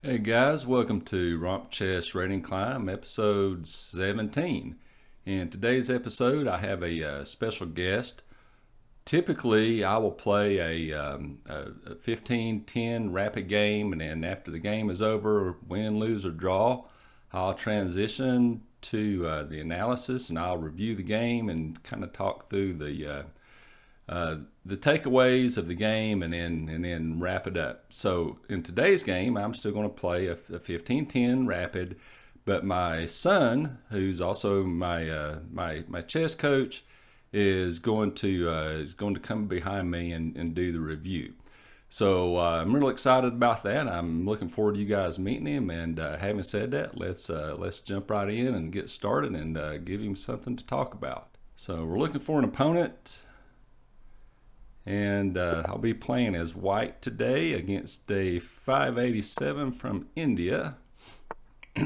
Hey guys, welcome to Romp Chess Rating Climb episode 17. In today's episode, I have a special guest. Typically, I will play a 15-10 rapid game, and then after the game is over, win, lose, or draw, I'll transition to the analysis and I'll review the game and kind of talk through the takeaways of the game and then wrap it up. So in today's game, I'm still going to play a 15-10 rapid, but my son, who's also my chess coach, is going to come behind me and do the review. So I'm really excited about that. I'm looking forward to you guys meeting him. And having said that, let's jump right in and get started and give him something to talk about. So we're looking for an opponent. And I'll be playing as white today against a 587 from India. So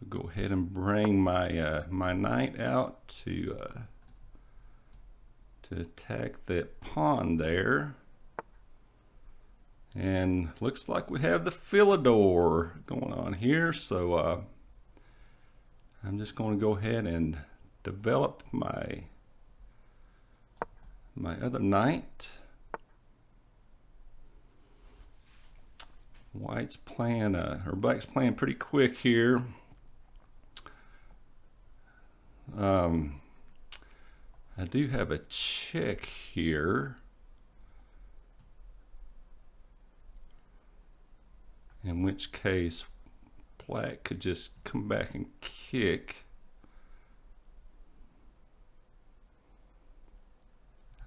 go ahead and bring my knight out to attack that pawn there. And looks like we have the Philidor going on here. So I'm just going to go ahead and develop my other knight. White's playing or black's playing pretty quick here. I do have a check here, in which case black could just come back and kick.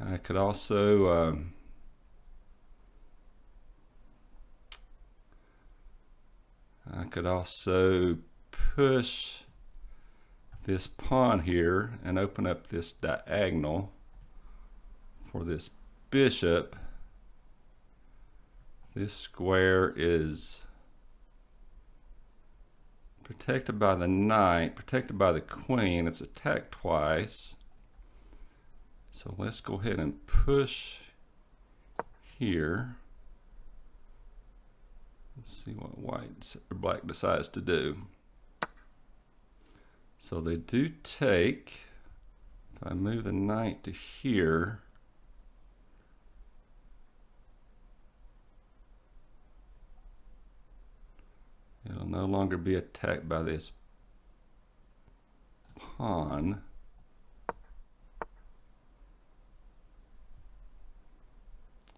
I could also push this pawn here and open up this diagonal for this bishop. This square is protected by the knight, protected by the queen. It's attacked twice. So let's go ahead and push here. Let's see what black decides to do. So they do take. If I move the knight to here, it'll no longer be attacked by this pawn.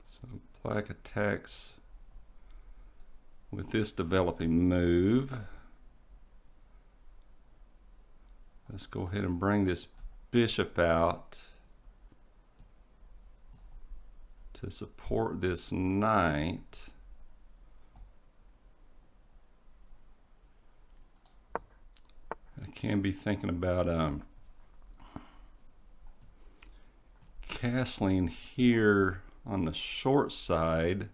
So black attacks with this developing move. Let's go ahead and bring this bishop out to support this knight. I can be thinking about castling here on the short side.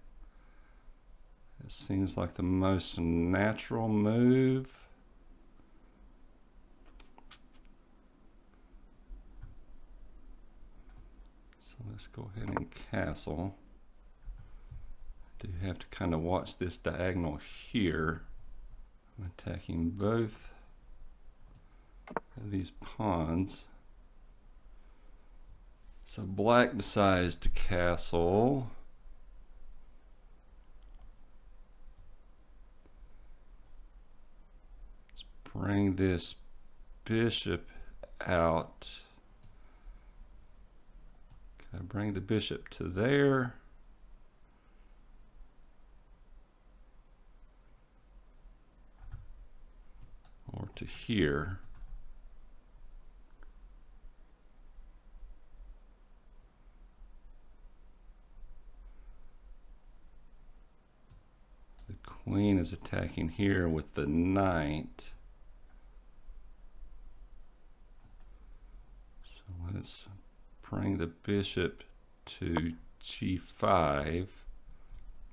It seems like the most natural move. So let's go ahead and castle. I do have to kind of watch this diagonal here. I'm attacking both of these pawns. So black decides to castle. Let's bring this bishop out. Can I bring the bishop to there? Or to here? The queen is attacking here with the knight. So let's bring the bishop to g5.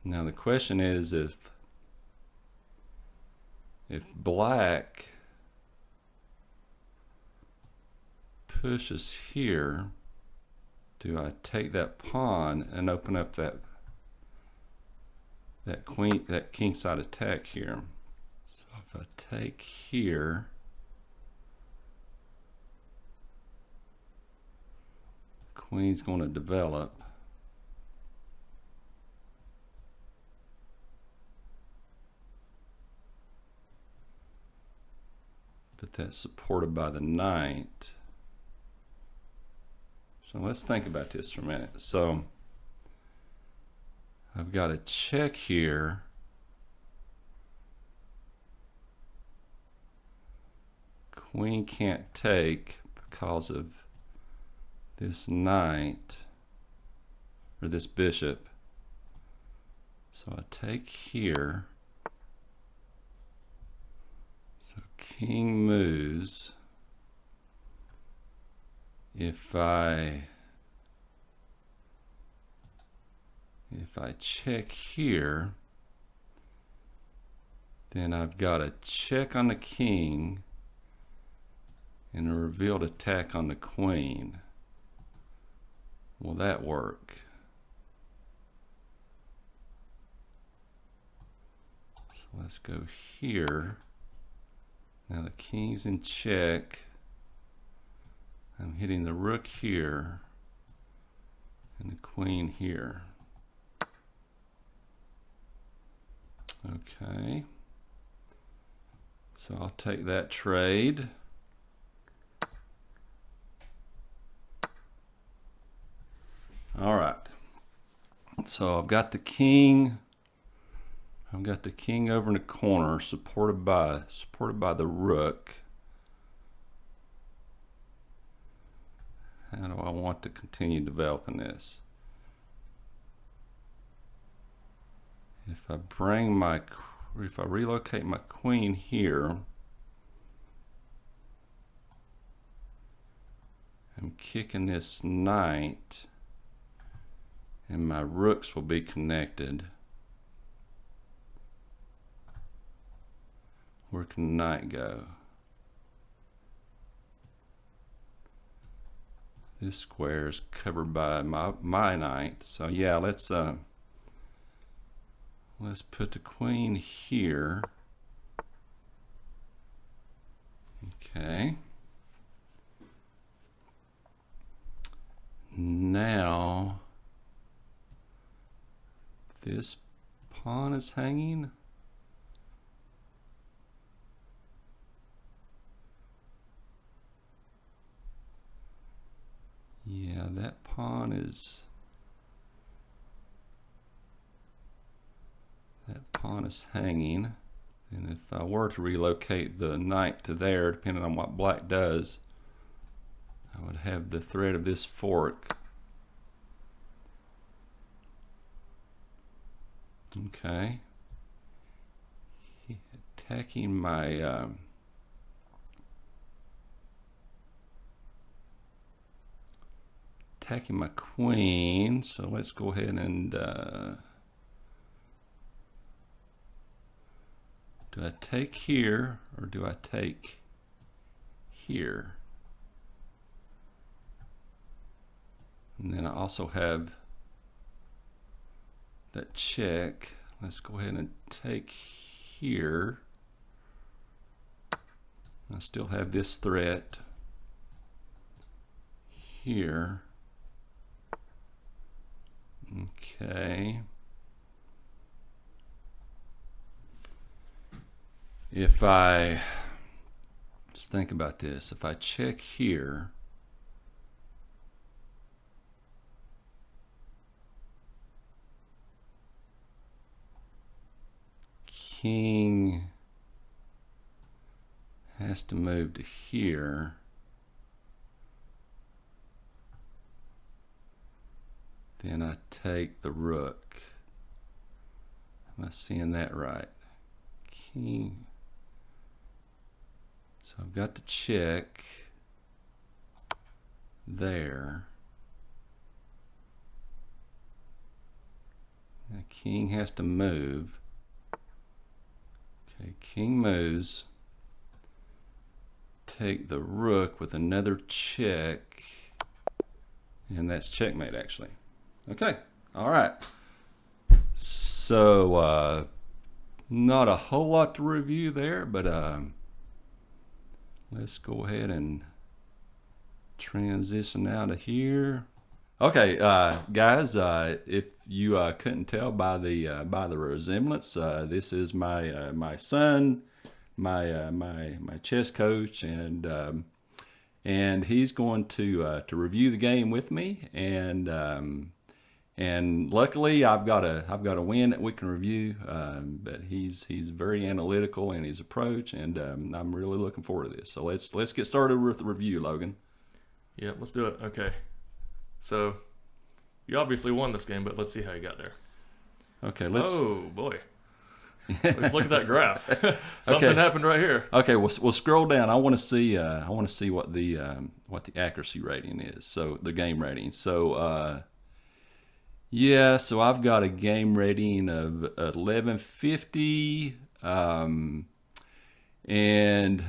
Now the question is, if black pushes here, do I take that pawn and open up that that kingside attack here. So if I take here, queen's going to develop. But that's supported by the knight. So let's think about this for a minute. So I've got a check here. Queen can't take because of this knight, or this bishop. So I take here. So king moves. If I check here, then I've got a check on the king and a revealed attack on the queen. Will that work? So let's go here. Now the king's in check. I'm hitting the rook here and the queen here. Okay. So I'll take that trade. All right. So I've got the king. I've got the king over in the corner, supported by the rook. How do I want to continue developing this? If I relocate my queen here, I'm kicking this knight, and my rooks will be connected. Where can the knight go? This square is covered by my knight. So yeah, let's put the queen here. Okay. Now this pawn is hanging. Yeah, that pawn is hanging. And if I were to relocate the knight to there, depending on what black does, I would have the threat of this fork. Okay. Attacking my queen, so let's go ahead and do I take here or do I take here? And then I also have that check. Let's go ahead and take here. I still have this threat here. Okay. If I just think about this, if I check here, king has to move to here. Then I take the rook. Am I seeing that right? King. So I've got the check there. Now king has to move. Okay, king moves. Take the rook with another check. And that's checkmate, actually. Okay, all right. So not a whole lot to review there, but let's go ahead and transition out of here. Okay, guys, if you couldn't tell by the resemblance, this is my son, my chess coach, and he's going to review the game with me, and luckily I've got a win that we can review. But he's very analytical in his approach, and I'm really looking forward to this. So let's get started with the review, Logan. Yeah, let's do it. Okay. So, you obviously won this game, but let's see how you got there. Okay, let's. Oh boy. Let's look at that graph. Something happened right here. Okay, we'll scroll down. I want to see what the accuracy rating is. So the game rating. So so I've got a game rating of 1150, and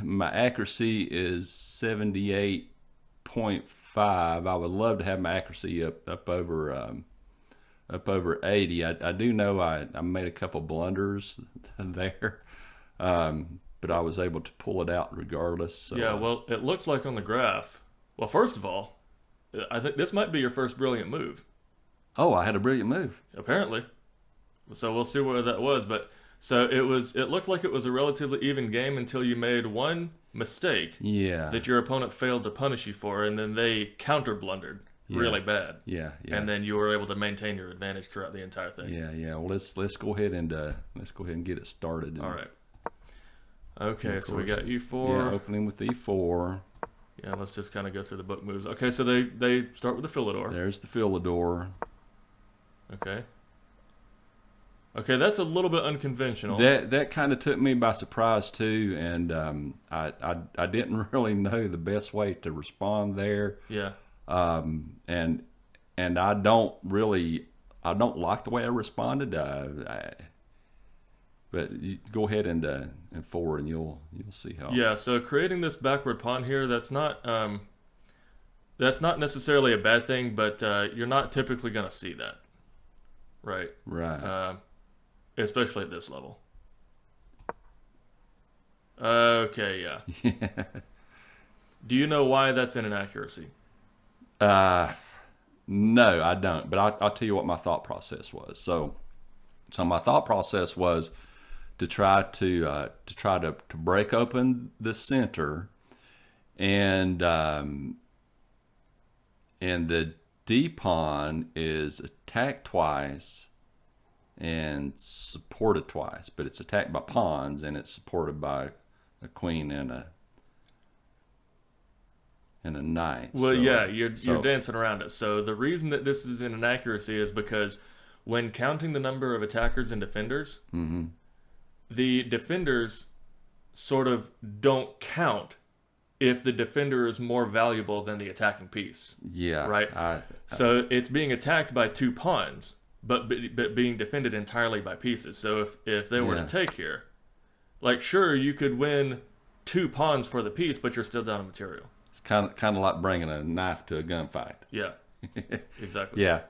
my accuracy is 78.5. I would love to have my accuracy up over 80. I do know I made a couple blunders there, but I was able to pull it out regardless. So, yeah, well, it looks like on the graph. Well, first of all, I think this might be your first brilliant move. Oh, I had a brilliant move. Apparently. So we'll see where that was, but so it looked like it was a relatively even game until you made one mistake. Yeah. That your opponent failed to punish you for, and then they counter blundered really bad. Yeah. And then you were able to maintain your advantage throughout the entire thing. Yeah. Well, let's go ahead and get it started. All right. Okay, so we got E4. Yeah, opening with E4. Yeah, let's just kind of go through the book moves. Okay, so they start with the Philidor. There's the Philidor. Okay. Okay, that's a little bit unconventional. That kind of took me by surprise too, and I didn't really know the best way to respond there. Yeah. And I don't like the way I responded. But you go ahead and forward, and you'll see how. Yeah. So creating this backward pawn here, that's not necessarily a bad thing, but you're not typically going to see that, right? Right. Especially at this level. Okay. Yeah. Do you know why that's an inaccuracy? No, I don't. But I'll tell you what my thought process was. So my thought process was to try to break open the center, and the D pawn is attacked twice and supported twice, but it's attacked by pawns and it's supported by a queen and a knight. Well, yeah, you're dancing around it. So the reason that this is an inaccuracy is because when counting the number of attackers and defenders, the defenders sort of don't count if the defender is more valuable than the attacking piece. Yeah. Right? So it's being attacked by two pawns, but being defended entirely by pieces. So if they were to take here, like, sure, you could win two pawns for the piece, but you're still down on material. It's kind of like bringing a knife to a gunfight. Yeah, exactly. Yeah,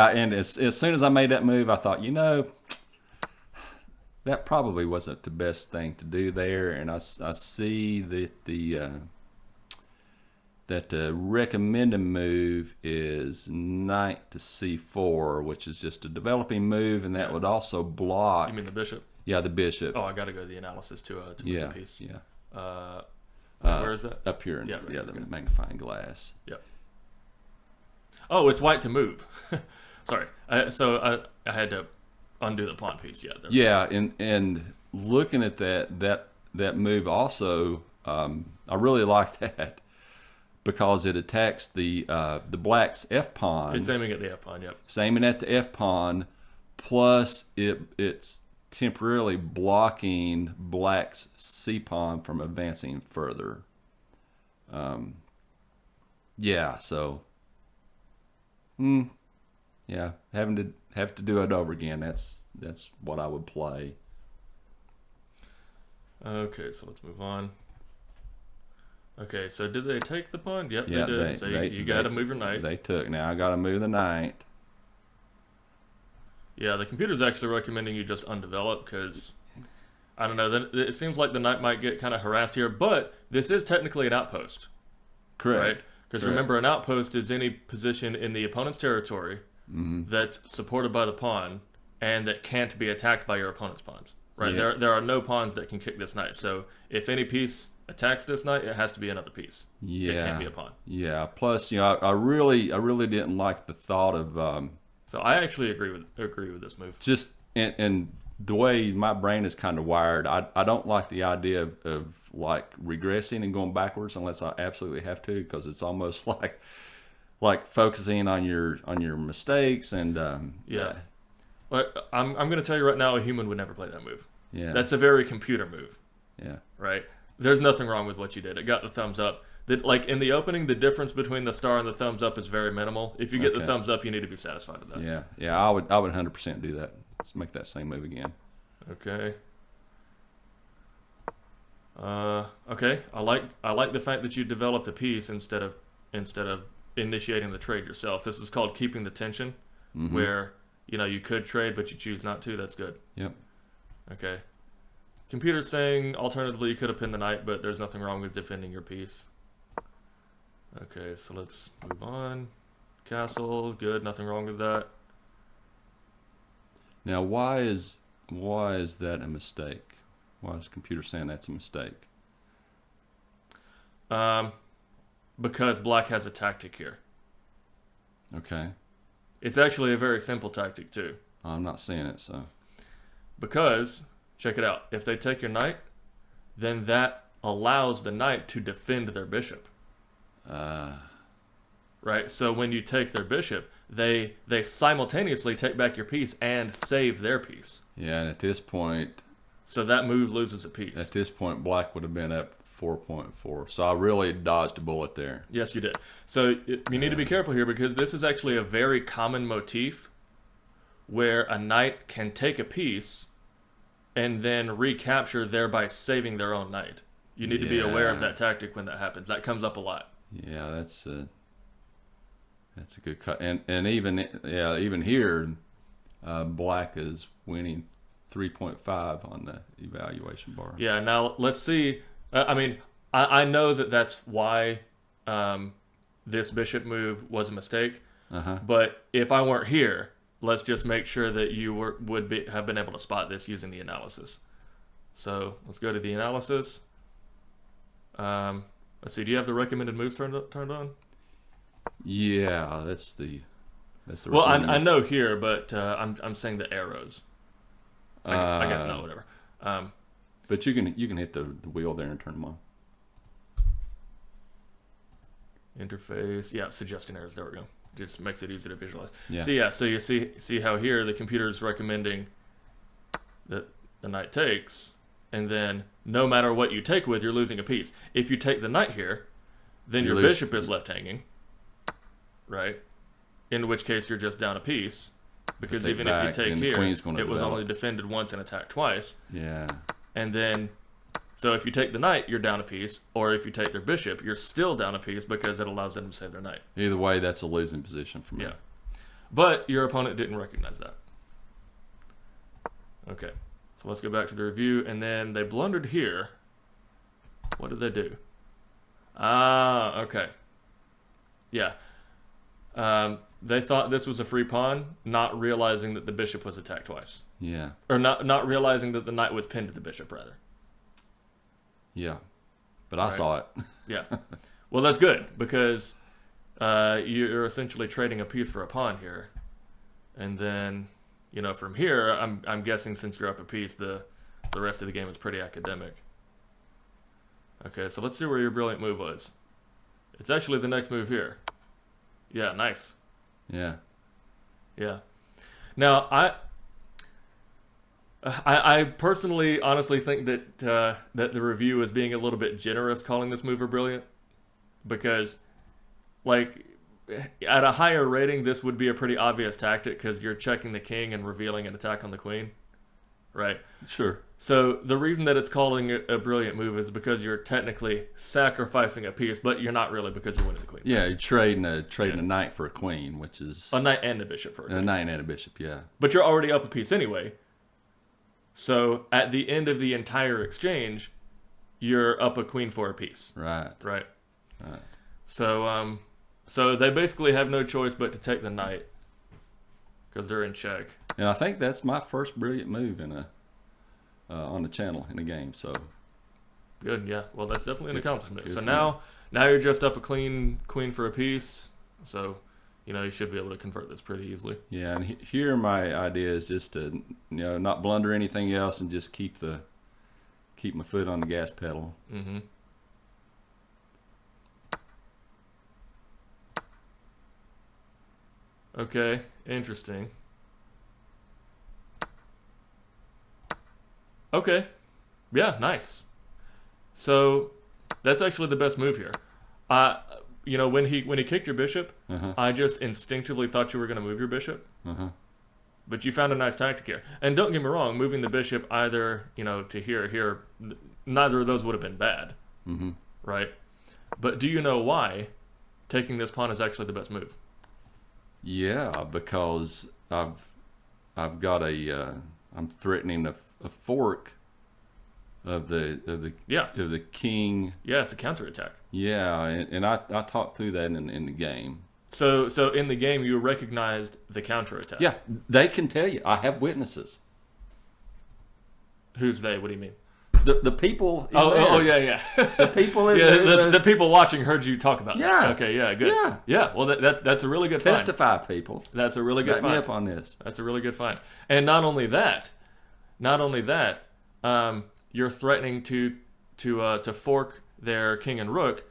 and as soon as I made that move, I thought, that probably wasn't the best thing to do there, and I see that the recommended move is knight to c4, which is just a developing move, and that would also block. You mean the bishop? Yeah, the bishop. Oh, I got to go to the analysis to win the piece. Yeah. Where is that? Up here in the magnifying glass. Yep. Oh, it's white to move. Sorry. So I had to undo the pawn piece. Yeah. And looking at that move also, I really like that because it attacks the black's f pawn. It's aiming at the f pawn. Yep. It's aiming at the f pawn, plus it's temporarily blocking black's c pawn from advancing further. Have to do it over again. That's what I would play. Okay, so let's move on. Okay, so did they take the pawn? Yep, Yeah, they did. So you got to move your knight. They took. Now I got to move the knight. Yeah, the computer's actually recommending you just undevelop because I don't know. Then it seems like the knight might get kind of harassed here, but this is technically an outpost, right? Correct. Because Correct. remember, an outpost is any position in the opponent's territory that's supported by the pawn and that can't be attacked by your opponent's pawns. Right? Yeah. There are no pawns that can kick this knight. So if any piece attacks this knight, it has to be another piece. Yeah. It can't be a pawn. Yeah. Plus, I really didn't like the thought of So I actually agree with this move. just and the way my brain is kind of wired. I don't like the idea of like regressing and going backwards unless I absolutely have to, because it's almost like focusing on your mistakes and Yeah. But I'm going to tell you right now, a human would never play that move. yeah. That's a very computer move, Yeah. right? There's nothing wrong with what you did. It got the thumbs up. Like in the opening, the difference between the star and the thumbs up is very minimal. If you get the Okay. thumbs up, you need to be satisfied with that. Yeah. Yeah. I would 100% do that. Let's make that same move again. Okay. Okay. I like the fact that you developed a piece instead of initiating the trade yourself. This is called keeping the tension, where you could trade but you choose not to. That's good. Yep. Okay. Computer's saying alternatively you could have pinned the knight, but there's nothing wrong with defending your piece. Okay, so let's move on. Castle, good, nothing wrong with that. Now, why is that a mistake? Why is the computer saying that's a mistake? Because black has a tactic here. Okay. It's actually a very simple tactic too. I'm not seeing it, so. Because, check it out, if they take your knight, then that allows the knight to defend their bishop. Right? So when you take their bishop, they simultaneously take back your piece and save their piece. Yeah, and at this point, So that move loses a piece. black would have been up 4.4. So I really dodged a bullet there. Yes, you did. So you need to be careful here because this is actually a very common motif where a knight can take a piece and then recapture, thereby saving their own knight. You need to be aware of that tactic when that happens. That comes up a lot. Yeah, that's a good cut. And even here, black is winning 3.5 on the evaluation bar. Yeah, now let's see. I know that's why this bishop move was a mistake. But if I weren't here, let's just make sure that you would have been able to spot this using the analysis. So let's go to the analysis. Let's see. Do you have the recommended moves turned on? Yeah, that's the. Well, I know here, but I'm saying the arrows. I guess not. Whatever. But you can hit the wheel there and turn them on. Interface. Yeah, suggesting errors. There we go. Just makes it easy to visualize. Yeah. So you see how here the computer is recommending that the knight takes, and then no matter what you take with, you're losing a piece. If you take the knight here, then your bishop is left hanging, right? In which case you're just down a piece, because even if you take here, it was only defended once and attacked twice. Yeah. And then, so if you take the knight, you're down a piece, or if you take their bishop, you're still down a piece because it allows them to save their knight. Either way, that's a losing position for me. Yeah. But your opponent didn't recognize that. Okay. So let's go back to the review, and then they blundered here. What did they do? Okay. Yeah. They thought this was a free pawn, not realizing that the bishop was attacked twice. Yeah. Or not realizing that the knight was pinned to the bishop, rather. Yeah. But I saw it. Yeah. Well, that's good, because you're essentially trading a piece for a pawn here. And then, from here, I'm guessing since you're up a piece, the rest of the game is pretty academic. Okay, so let's see where your brilliant move was. It's actually the next move here. Yeah, nice. Yeah. Yeah. Now, I personally, honestly think that that the review is being a little bit generous calling this move brilliant, because, like, at a higher rating, this would be a pretty obvious tactic because you're checking the king and revealing an attack on the queen, right? Sure. So the reason that it's calling it a brilliant move is because you're technically sacrificing a piece, but you're not really because you're winning the queen. Yeah, you're trading a knight for a queen, which is A knight and a bishop for a a queen. knight and a bishop. Yeah. But you're already up a piece anyway. So at the end of the entire exchange, you're up a queen for a piece. Right. Right. Right. So they basically have no choice but to take the knight because they're in check. And I think that's my first brilliant move on the channel in the game. So Good, yeah. Well, that's definitely an accomplishment. Good So for now you're just up a queen for a piece. So, you should be able to convert this pretty easily. yeah, and here my idea is just to not blunder anything else and just keep my foot on the gas pedal. Mm-hmm. Okay, interesting. Okay, yeah, nice. So that's actually the best move here. When he kicked your bishop, Uh-huh. I just instinctively thought you were going to move your bishop, Uh-huh. but you found a nice tactic here. And don't get me wrong, moving the bishop either to here or here, neither of those would have been bad, Mm-hmm. right? But do you know why taking this pawn is actually the best move? Yeah, because I've got I'm threatening a fork of the Yeah, of the king. yeah, it's a counterattack. Yeah, and I talked through that in the game. So in the game, you recognized the counterattack. Yeah, they can tell you. I have witnesses. Who's they? What do you mean? The people. Oh, yeah. The people. The people watching heard you talk about it. Yeah. Okay, yeah, good. Yeah. Well, that's a really good find. Testify, people. That's a really good Back me find. up on this. That's a really good find. And not only that, you're threatening to fork their king and rook,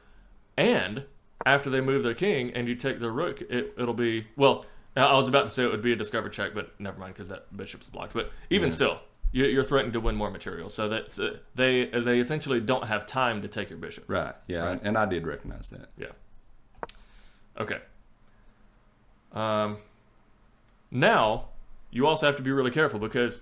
and after they move their king and you take their rook, it'll be I was about to say it would be a discovered check, but never mind because that bishop's blocked. But even still, you're threatening to win more material, so that they essentially don't have time to take your bishop. Right. Yeah. Right. And I did recognize that. Yeah. Okay. Now, you also have to be really careful because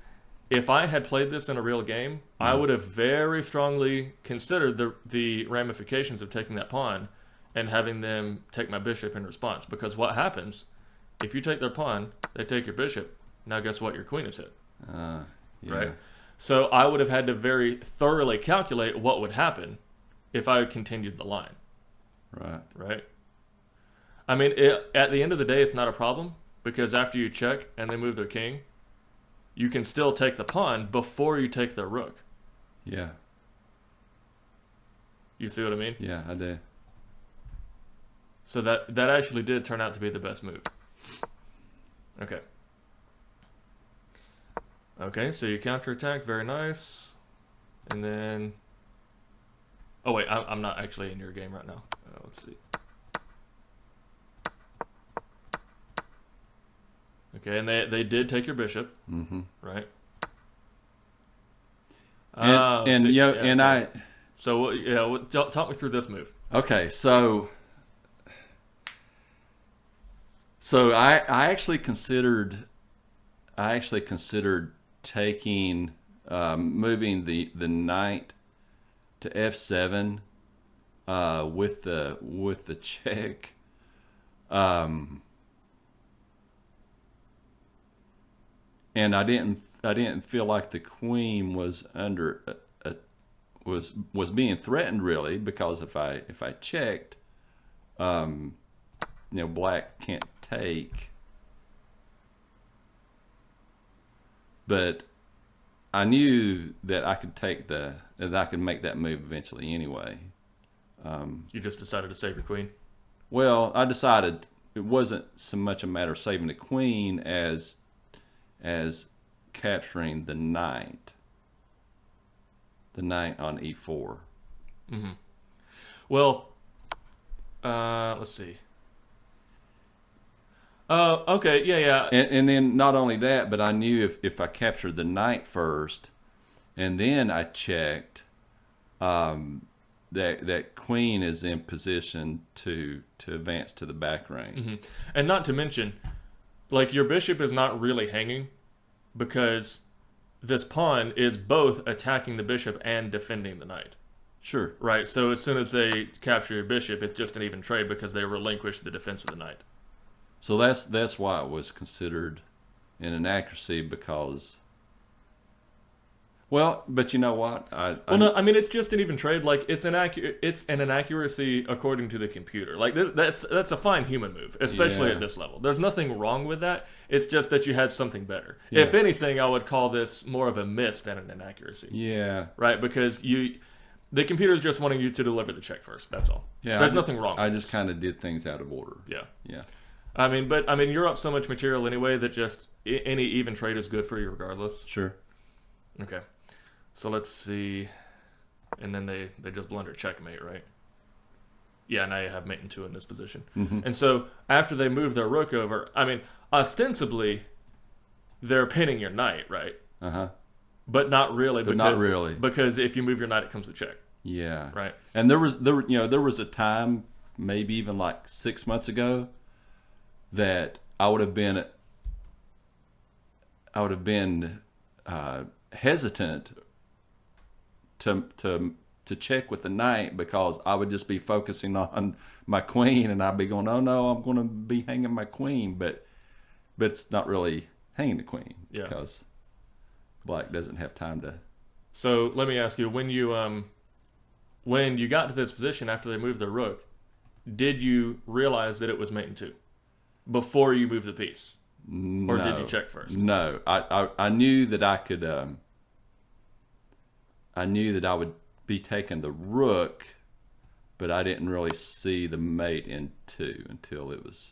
if I had played this in a real game, I would have very strongly considered the ramifications of taking that pawn and having them take my bishop in response. Because what happens, if you take their pawn, they take your bishop, now guess what? Your queen is hit. Yeah. Right? So I would have had to very thoroughly calculate what would happen if I continued the line. Right. Right? I mean, at the end of the day, it's not a problem because after you check and they move their king, you can still take the pawn before you take their rook. Yeah. You see what I mean? Yeah, I do. So that actually did turn out to be the best move. Okay. Okay, so you counterattack, very nice. And then... Oh wait, I'm not actually in your game right now. Let's see. Okay, and they did take your bishop, Mm-hmm. right? So talk me through this move. Okay, so I actually considered taking moving the knight to f7 with the check. And I didn't feel like the queen was under was being threatened really, because if I checked, black can't take. But I knew that I could make that move eventually anyway. You just decided to save your queen? Well, I decided it wasn't so much a matter of saving the queen as capturing the knight on e4. Mm-hmm. Well, let's see. Okay, yeah. And then not only that, but I knew if I captured the knight first, and then I checked, that queen is in position to advance to the back range. Mm-hmm. And not to mention, like, your bishop is not really hanging because this pawn is both attacking the bishop and defending the knight. Sure. Right. So as soon as they capture your bishop, it's just an even trade because they relinquish the defense of the knight. So that's why it was considered an inaccuracy because. Well, but you know what? No, I mean it's just an even trade. Like it's an inaccuracy according to the computer. Like that's a fine human move, especially Yeah. at this level. There's nothing wrong with that. It's just that you had something better. Yeah. If anything, I would call this more of a miss than an inaccuracy. Yeah. Right, because the computer's just wanting you to deliver the check first. That's all. Yeah. There's nothing wrong. I just kind of did things out of order. Yeah. Yeah. I mean, you're up so much material anyway that just any even trade is good for you regardless. Sure. Okay. So let's see. And then they just blunder checkmate, right? Yeah, now you have mate and 2 in this position. Mm-hmm. And so after they move their rook over, I mean, ostensibly, they're pinning your knight, right? Uh-huh. But not really. But not really. Because if you move your knight, it comes to check. Yeah. Right. And there was a time, maybe even like 6 months ago, that I would have been hesitant to check with the knight because I would just be focusing on my queen and I'd be going, oh no, I'm going to be hanging my queen, but it's not really hanging the queen because black doesn't have time to. So let me ask you, when you got to this position after they moved their rook, did you realize that it was mate and 2 before you moved the piece? Or did you check first? No, I knew that I could. I knew that I would be taking the rook, but I didn't really see the mate in 2 until it was,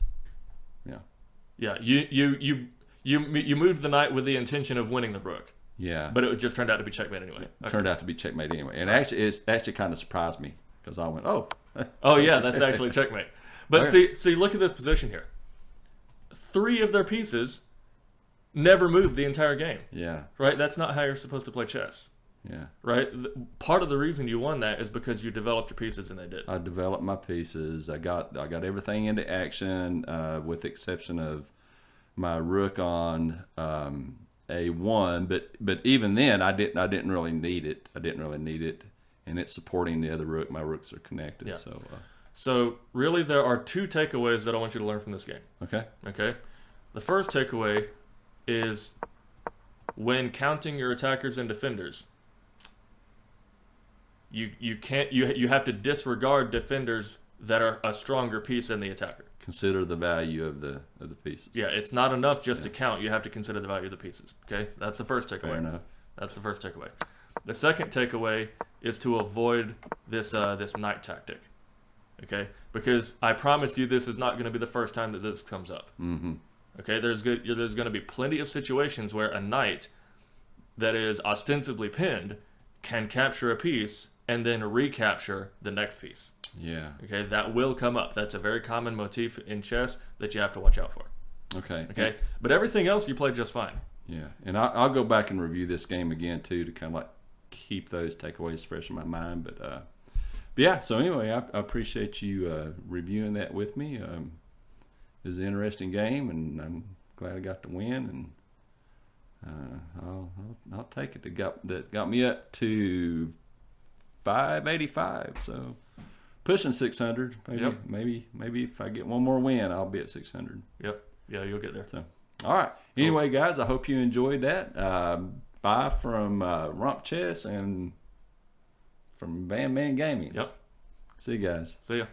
Yeah, you moved the knight with the intention of winning the rook. Yeah. But it just turned out to be checkmate anyway. It turned out to be checkmate anyway, and actually kind of surprised me because I went, oh. Oh yeah, that's actually checkmate. But see, look at this position here. 3 of their pieces never moved the entire game. Yeah. Right? That's not how you're supposed to play chess. Yeah. Right? Part of the reason you won that is because you developed your pieces and they did. I developed my pieces. I got everything into action, with the exception of my rook on A1. But even then, I didn't really need it. And it's supporting the other rook. My rooks are connected. Yeah. So really, there are 2 takeaways that I want you to learn from this game. Okay. Okay. The first takeaway is when counting your attackers and defenders, you have to disregard defenders that are a stronger piece than the attacker. Consider the value of the pieces. Yeah, it's not enough just to count. You have to consider the value of the pieces. Okay, that's the first takeaway. Fair enough. That's the first takeaway. The second takeaway is to avoid this knight tactic. Okay, because I promise you, this is not going to be the first time that this comes up. Mm-hmm. Okay, there's going to be plenty of situations where a knight that is ostensibly pinned can capture a piece and then recapture the next piece. Yeah. Okay, that will come up. That's a very common motif in chess that you have to watch out for. Okay. Okay, but everything else you played just fine. Yeah, and I'll go back and review this game again too to kind of like keep those takeaways fresh in my mind. But yeah. So anyway, I appreciate you reviewing that with me. It was an interesting game, and I'm glad I got to win. And I'll take it. That got me up to 585. So pushing 600. Maybe if I get one more win, I'll be at 600. Yep. Yeah, you'll get there. So, all right. Anyway, guys, I hope you enjoyed that. Bye from Romp Chess and from Van Man Gaming. Yep. See you guys. See ya.